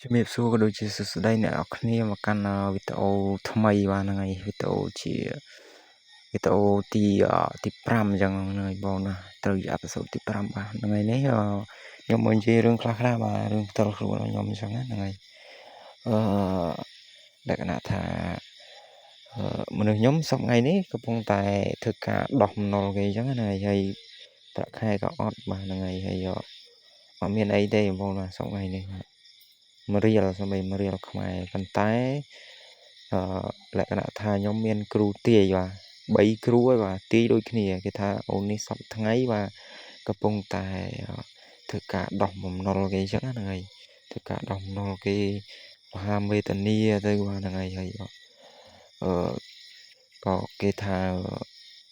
ជំរាបសួរក៏ដូចជាសួស្តីអ្នកនរគ្នាមកកាន់វីដេអូថ្មីបាទហ្នឹងហើយវីដេអូជាវីដេអូទី5អញ្ចឹងហ្នឹងហើយបងណាត្រូវជាអេពីសូតទី5បាទហ្នឹងហើយនេះខ្ញុំមកនិយាយរឿងខ្លះៗបាទរឿងផ្ទាល់ខ្លួនរបស់ខ្ញុំអញ្ចឹងហ្នឹងហើយលក្ខណៈថាមនុស្សខ្ញុំសប្តាហ៍នេះកំពុងតែធ្វើការដោះបំណុលគេអញ្ចឹងណាហើយប្រាក់ខែក៏អត់បាទហ្នឹងហើយអត់មានអីទេបងណាសប្តាហ៍នេះបាទមួយរៀលសម្រាប់មួយរៀលខ្មែរប៉ុន្តែលក្ខណៈថាខ្ញុំមានគ្រូទាយបាទ3គ្រូហើយបាទទាយដូចគ្នាគេថាអូននេះសប្តាហ៍ថ្ងៃបាទកំពុងតែធ្វើការដោះបំណុលគេអញ្ចឹងហ្នឹងហើយធ្វើការដោះបំណុលគេមហាវេទនាទៅបាទហ្នឹងហើយក៏គេថា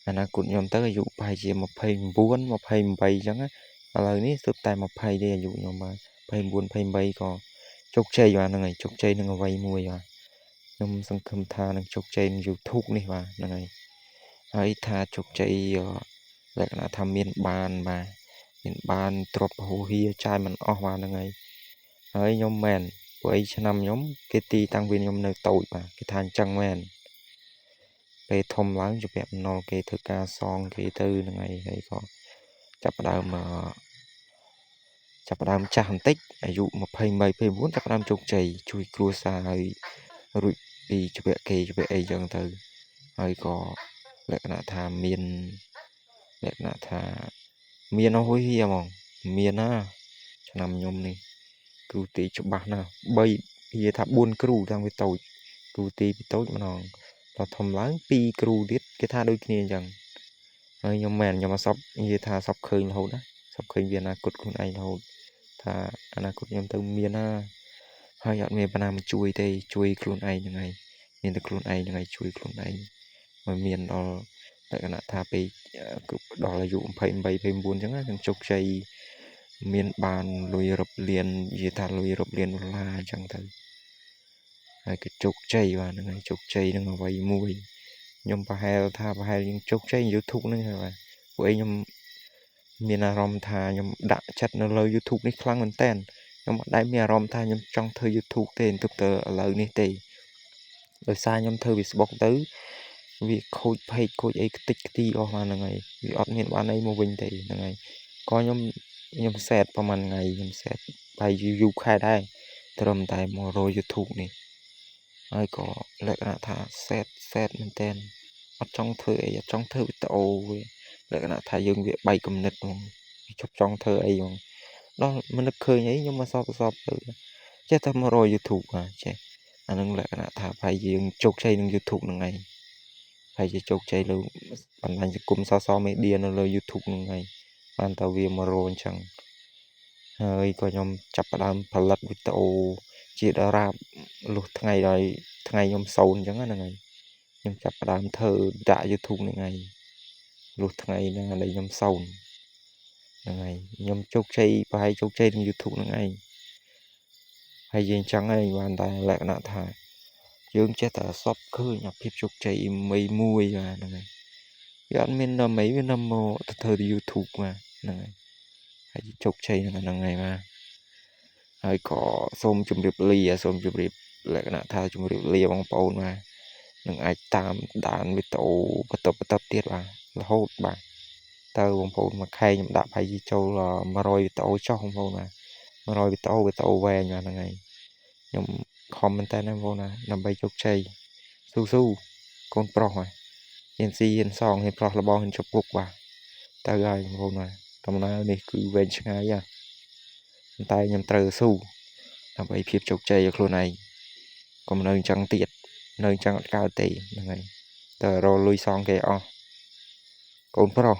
អនាគតខ្ញុំទៅអាយុប្រហែលជា29 28អញ្ចឹងឥឡូវនេះស្ទើរតែ20ទេអាយុខ្ញុំបាទ29 28ក៏ជោគជ័យបាទហ្នឹងហើយជោគជ័យនឹងអ្វីមួយបាទខ្ញុំសង្ឃឹមថានឹងជោគជ័យនឹង YouTube នេះបាទហ្នឹងហើយថាជោគជ័យលក្ខណៈថាមានបានទ្រព្យហូរហៀចាយមិនអស់បាទហ្នឹងហើយខ្ញុំមែនព្រោះអីឆ្នាំខ្ញុំគេទីតាំងពីខ្ញុំនៅតូចបាទគេថាអញ្ចឹងមែនពេលធំឡើងជាពាក់បំណុលគេធ្វើការសងគេទៅហ្នឹងហើយក៏ចាប់ផ្ដើមចាស់បន្តិចអាយុ28 29ចាប់ផ្ដើមជោគជ័យជួយគ្រួសារហើយរួចពីជីវៈគេជីវៈអីចឹងទៅហើយក៏លក្ខណៈថាមានលក្ខណៈថាមានអស់ហួយហៀហ្មងមានណាឆ្នាំខ្ញុំនេះគ្រូទីច្បាស់ណាស់3និយាយថា4គ្រូតាំងពីតូចគ្រូទីពីតូចម្ដងដល់ធំឡើង2គ្រូទៀតគេថាដូចគ្នាអញ្ចឹងហើយខ្ញុំមែនខ្ញុំអត់សពនិយាយថាសពឃើញរហូតណាសពឃើញវាអនាគតខ្លួនឯងរហូតថាអនាគតខ្ញុំទៅមានណាហើយអត់មានបណ្ណាមកជួយទេជួយខ្លួនឯងហ្នឹងហើយមានតែខ្លួនឯងហ្នឹងហើយជួយខ្លួនឯងមិនមានដល់លក្ខណៈថាពេលដល់អាយុ28 29អញ្ចឹងខ្ញុំជោគជ័យមានបានលុយរាប់លាននិយាយថាលុយរាប់លានដុល្លារអញ្ចឹងទៅហើយក៏ជោគជ័យបាទហ្នឹងហើយជោគជ័យនឹងអ្វីមួយខ្ញុំប្រហែលយើងជោគជ័យ YouTube ហ្នឹងហើយបាទព្រោះខ្ញុំមានអារម្មណ៍ថាខ្ញុំដាក់ចិត្តនៅលើ YouTube នេះខ្លាំងមែនតើខ្ញុំអត់ដែលមានអារម្មណ៍ថាខ្ញុំចង់ធ្វើ YouTube ទេទើបទៅឥឡូវនេះទេដោយសារខ្ញុំធ្វើ Facebook ទៅវាខូច page ខូចអីខ្ទេចខ្ទីអស់ហ្នឹងហើយវាអត់មានបានអីមកវិញទេហ្នឹងហើយក៏ខ្ញុំសេតប្រហែលថ្ងៃខ្ញុំសេតបាយយូរខែដែរត្រឹមតែមករក YouTube នេះហើយក៏លក្ខណៈថាសេតមែនតើអត់ចង់ធ្វើអីអត់ចង់ធ្វើវីដេអូវាលក្ខណៈថាយើងវាបែកគំនិតហ្មងជប់ចង់ធ្វើអីហ្មងដល់មិននឹកឃើញអីខ្ញុំមកសពទៅចេះតែមករក YouTube ចេះអានឹងលក្ខណៈថាប្រហែលយើងជោគជ័យនឹង YouTube ហ្នឹងហើយប្រហែលជាជោគជ័យលើបណ្ដាញសង្គមsocial media នៅលើ YouTube ហ្នឹងហើយបានតើវាមករកអញ្ចឹងហើយក៏ខ្ញុំចាប់ផ្ដើមផលិតវីដេអូជាតារាលុះថ្ងៃដល់ថ្ងៃខ្ញុំ0អញ្ចឹងហ្នឹងហើយខ្ញុំចាប់ផ្ដើមធ្វើដាក់ YouTube ហ្នឹងហើយលុះថ្ងៃណាដែលខ្ញុំ0ហ្នឹងហើយខ្ញុំជោគជ័យប្រហែលជោគជ័យនឹង YouTube ហ្នឹងឯងហើយយើងចឹងហើយបានតែលក្ខណៈថាយើងចេះតែសពឃើញអាភាពជោគជ័យមួយបាទហ្នឹងហើយវាអត់មានដល់មិនវានាំមកទៅធ្វើ YouTube បាទហ្នឹងហើយជោគជ័យហ្នឹងហើយបាទហើយក៏សូមជម្រាបលាលក្ខណៈថាជម្រាបលាបងប្អូនបាទនឹងអាចតាមដានវីដេអូបន្តទៀតបាទរហូតបាទតើបងប្អូនមួយខែខ្ញុំដាក់ប្រហែលជាចូល100វីដេអូចុះបងប្អូនបាទ100វីដេអូវែងបាទហ្នឹងហើយខ្ញុំខំមែនតើណាបងប្អូនណាដើម្បីជោគជ័យស៊ូកូនប្រុសបាទហ៊ានស៊ីហ៊ានសងហ៊ានផ្លោះលបងហ៊ានជប់គុកបាទទៅហើយបងប្អូនបាទដំណើរនេះគឺវែងឆ្ងាយប៉ុន្តែខ្ញុំត្រូវស៊ូដើម្បីភាពជោគជ័យឲ្យខ្លួនឯងកុំនៅអញ្ចឹងទៀតនៅអញ្ចឹងអត់កើតទេហ្នឹងហើយតើរកលុយសងគេអស់កូនប្រុស